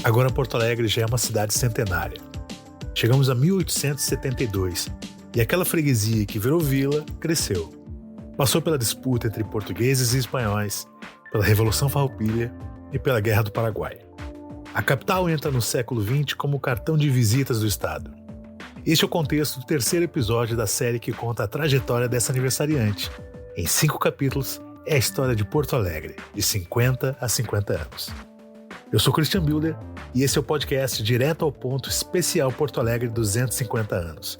Agora Porto Alegre já é uma cidade centenária. Chegamos a 1872 e aquela freguesia que virou vila cresceu. Passou pela disputa entre portugueses e espanhóis, pela Revolução Farroupilha e pela Guerra do Paraguai. A capital entra no século XX como o cartão de visitas do estado. Este é o contexto do terceiro episódio da série que conta a trajetória dessa aniversariante. Em 5 capítulos, é a história de Porto Alegre, de 50 a 50 anos. Eu sou Christian Builder e esse é o podcast Direto ao Ponto Especial Porto Alegre 250 anos.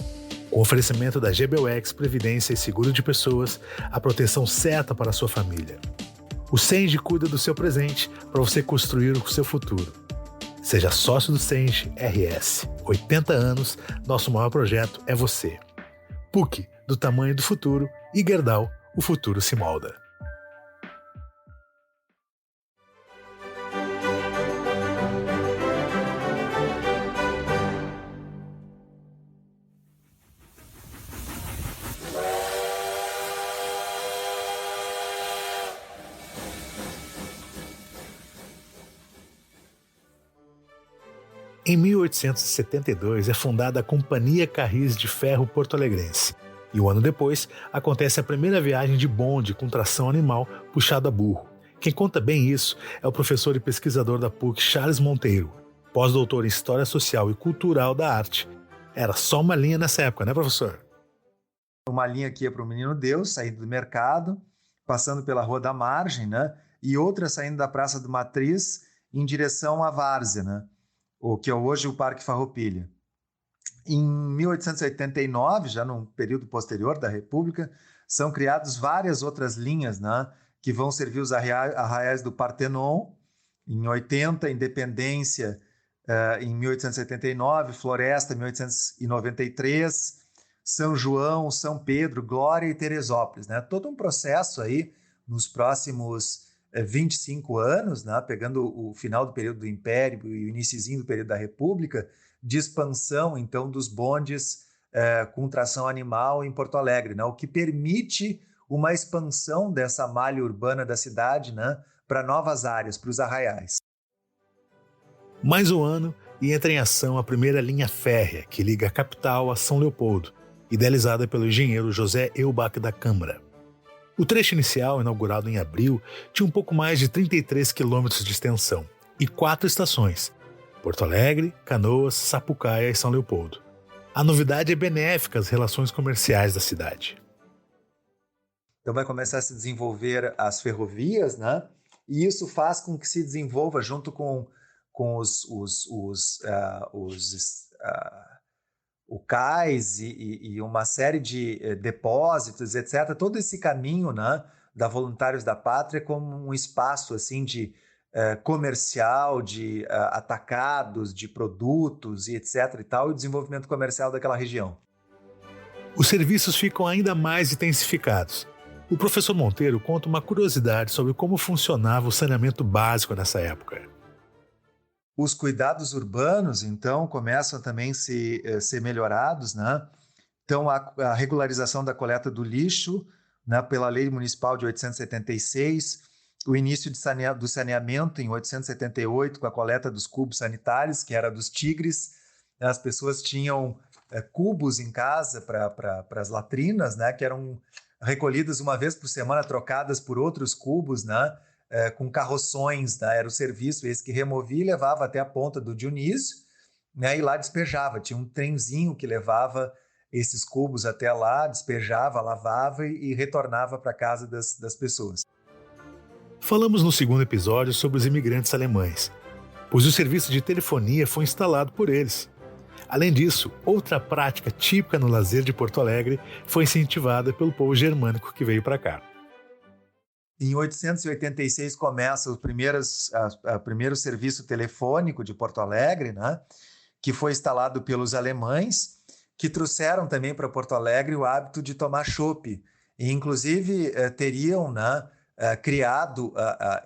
Com oferecimento da GBUX Previdência e Seguro de Pessoas, a proteção certa para a sua família. O Senge cuida do seu presente para você construir o seu futuro. Seja sócio do Senge RS. 80 anos, nosso maior projeto é você. PUC, do tamanho do futuro, e Gerdau, o futuro se molda. Em 1872 é fundada a Companhia Carris de Ferro Porto-Alegrense e um ano depois acontece a primeira viagem de bonde com tração animal puxado a burro. Quem conta bem isso é o professor e pesquisador da PUC Charles Monteiro, pós-doutor em História Social e Cultural da Arte. Era só uma linha nessa época, né, professor? Uma linha que ia para o Menino Deus, saindo do mercado, passando pela Rua da Margem, né? E outra saindo da Praça do Matriz em direção à Várzea, né? O que é hoje o Parque Farroupilha. Em 1889, já num período posterior da República, são criadas várias outras linhas, né, que vão servir os arraiais do Partenon, em 80, Independência, em 1879, Floresta, em 1893, São João, São Pedro, Glória e Teresópolis. Né? Todo um processo aí, nos próximos 25 anos, né, pegando o final do período do Império e o iniciozinho do período da República, de expansão, então, dos bondes com tração animal em Porto Alegre, né, o que permite uma expansão dessa malha urbana da cidade, né, para novas áreas, para os arraiais. Mais um ano e entra em ação a primeira linha férrea que liga a capital a São Leopoldo, idealizada pelo engenheiro José Eubach da Câmara. O trecho inicial, inaugurado em abril, tinha um pouco mais de 33 quilômetros de extensão e 4 estações: Porto Alegre, Canoas, Sapucaia e São Leopoldo. A novidade é benéfica às relações comerciais da cidade. Então vai começar a se desenvolver as ferrovias, né? E isso faz com que se desenvolva junto com o cais e uma série de depósitos, etc. Todo esse caminho, né, da Voluntários da Pátria como um espaço assim, de comercial, de atacados, de produtos e etc. e tal, e o desenvolvimento comercial daquela região. Os serviços ficam ainda mais intensificados. O professor Monteiro conta uma curiosidade sobre como funcionava o saneamento básico nessa época. Os cuidados urbanos, então, começam também a ser melhorados, né? Então, a regularização da coleta do lixo, né, pela Lei Municipal de 876, o início do saneamento em 878, com a coleta dos cubos sanitários, que era dos tigres. As pessoas tinham cubos em casa para as latrinas, né, que eram recolhidas uma vez por semana, trocadas por outros cubos, né? Com carroções, né? Era o serviço esse que removia e levava até a ponta do Dionísio, né? E lá despejava. Tinha um trenzinho que levava esses cubos até lá, despejava, lavava e retornava para a casa das pessoas. Falamos no segundo episódio sobre os imigrantes alemães, pois o serviço de telefonia foi instalado por eles. Além disso, outra prática típica no lazer de Porto Alegre foi incentivada pelo povo germânico que veio para cá. Em 886 começa o primeiro serviço telefônico de Porto Alegre, né, que foi instalado pelos alemães, que trouxeram também para Porto Alegre o hábito de tomar chopp. E, inclusive, teriam, né, criado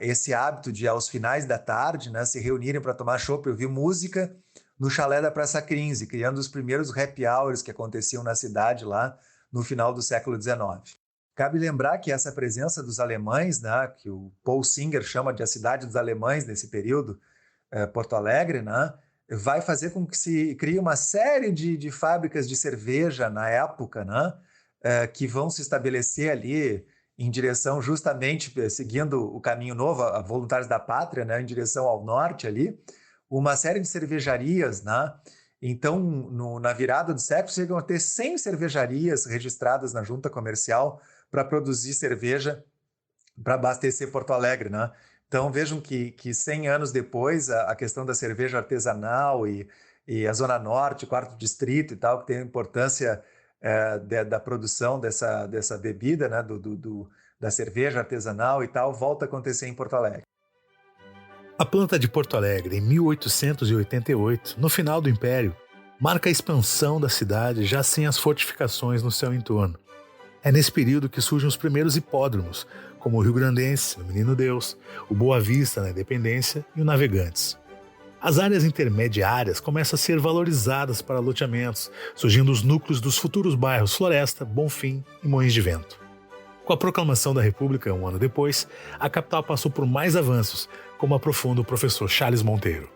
esse hábito de, aos finais da tarde, né, se reunirem para tomar chopp e ouvir música no chalé da Praça 15, criando os primeiros happy hours que aconteciam na cidade lá no final do século XIX. Cabe lembrar que essa presença dos alemães, né, que o Paul Singer chama de a cidade dos alemães nesse período, Porto Alegre, né, vai fazer com que se crie uma série de fábricas de cerveja na época, né, que vão se estabelecer ali em direção justamente, seguindo o caminho novo, a Voluntários da Pátria, né, em direção ao norte ali, uma série de cervejarias, né? Então, na virada do século, chegam a ter 100 cervejarias registradas na junta comercial para produzir cerveja para abastecer Porto Alegre, né? Então, vejam que 100 anos depois, a questão da cerveja artesanal e a Zona Norte, o Quarto Distrito e tal, que tem a importância da produção dessa bebida, né? Da cerveja artesanal e tal, volta a acontecer em Porto Alegre. A planta de Porto Alegre, em 1888, no final do Império, marca a expansão da cidade já sem as fortificações no seu entorno. É nesse período que surgem os primeiros hipódromos, como o Rio Grandense, no Menino Deus, o Boa Vista, na Independência, e o Navegantes. As áreas intermediárias começam a ser valorizadas para loteamentos, surgindo os núcleos dos futuros bairros Floresta, Bonfim e Moinhos de Vento. Com a proclamação da República, um ano depois, a capital passou por mais avanços, como aprofunda o professor Charles Monteiro.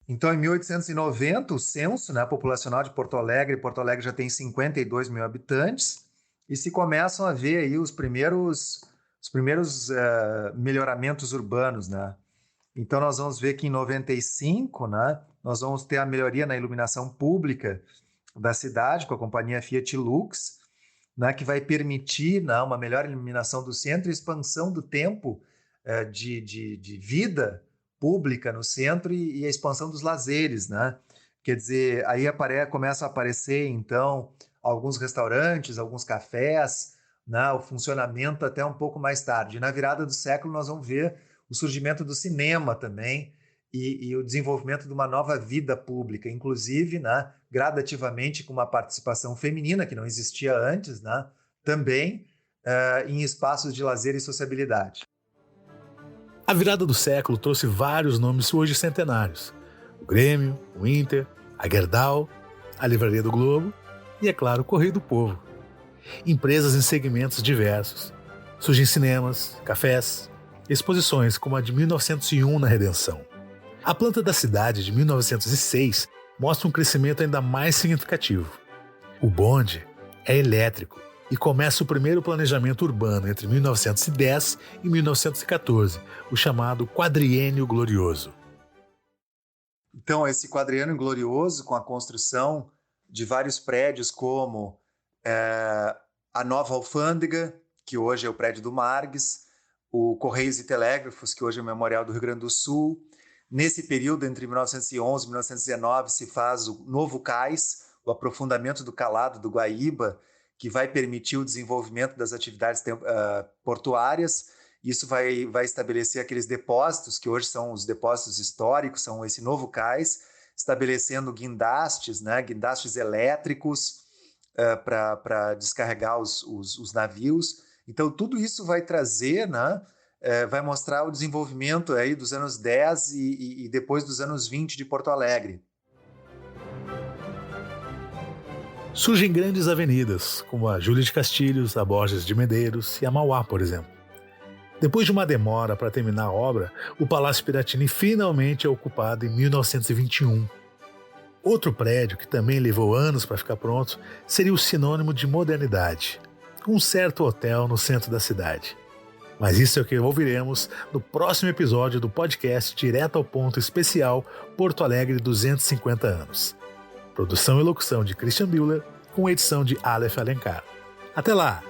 Então, em 1890, o censo, né, populacional de Porto Alegre já tem 52 mil habitantes, e se começam a ver aí os primeiros melhoramentos urbanos, né? Então, nós vamos ver que em 95, né, nós vamos ter a melhoria na iluminação pública da cidade, com a companhia Fiat Lux, né, que vai permitir, né, uma melhor iluminação do centro e expansão do tempo de vida pública no centro e a expansão dos lazeres, né? Quer dizer, aí começam a aparecer, então, alguns restaurantes, alguns cafés, né? O funcionamento até um pouco mais tarde. Na virada do século, nós vamos ver o surgimento do cinema também e o desenvolvimento de uma nova vida pública, inclusive, né, gradativamente com uma participação feminina, que não existia antes, né, também em espaços de lazer e sociabilidade. A virada do século trouxe vários nomes hoje centenários. O Grêmio, o Inter, a Gerdau, a Livraria do Globo e, é claro, o Correio do Povo. Empresas em segmentos diversos. Surgem cinemas, cafés, exposições como a de 1901 na Redenção. A planta da cidade de 1906 mostra um crescimento ainda mais significativo. O bonde é elétrico e começa o primeiro planejamento urbano entre 1910 e 1914, o chamado Quadriênio Glorioso. Então, esse Quadriênio Glorioso, com a construção de vários prédios como a Nova Alfândega, que hoje é o prédio do Margues, o Correios e Telégrafos, que hoje é o Memorial do Rio Grande do Sul. Nesse período, entre 1911 e 1919, se faz o novo cais, o aprofundamento do calado do Guaíba, que vai permitir o desenvolvimento das atividades portuárias. Isso vai estabelecer aqueles depósitos, que hoje são os depósitos históricos, são esse novo cais, estabelecendo guindastes, né, guindastes elétricos para descarregar os navios. Então, tudo isso vai trazer, né, vai mostrar o desenvolvimento aí dos anos 10 e depois dos anos 20 de Porto Alegre. Surgem grandes avenidas, como a Júlio de Castilhos, a Borges de Medeiros e a Mauá, por exemplo. Depois de uma demora para terminar a obra, o Palácio Piratini finalmente é ocupado em 1921. Outro prédio, que também levou anos para ficar pronto, seria o sinônimo de modernidade, um certo hotel no centro da cidade. Mas isso é o que ouviremos no próximo episódio do podcast Direto ao Ponto especial Porto Alegre 250 anos. Produção e locução de Christian Bühler, com edição de Aleph Alencar. Até lá!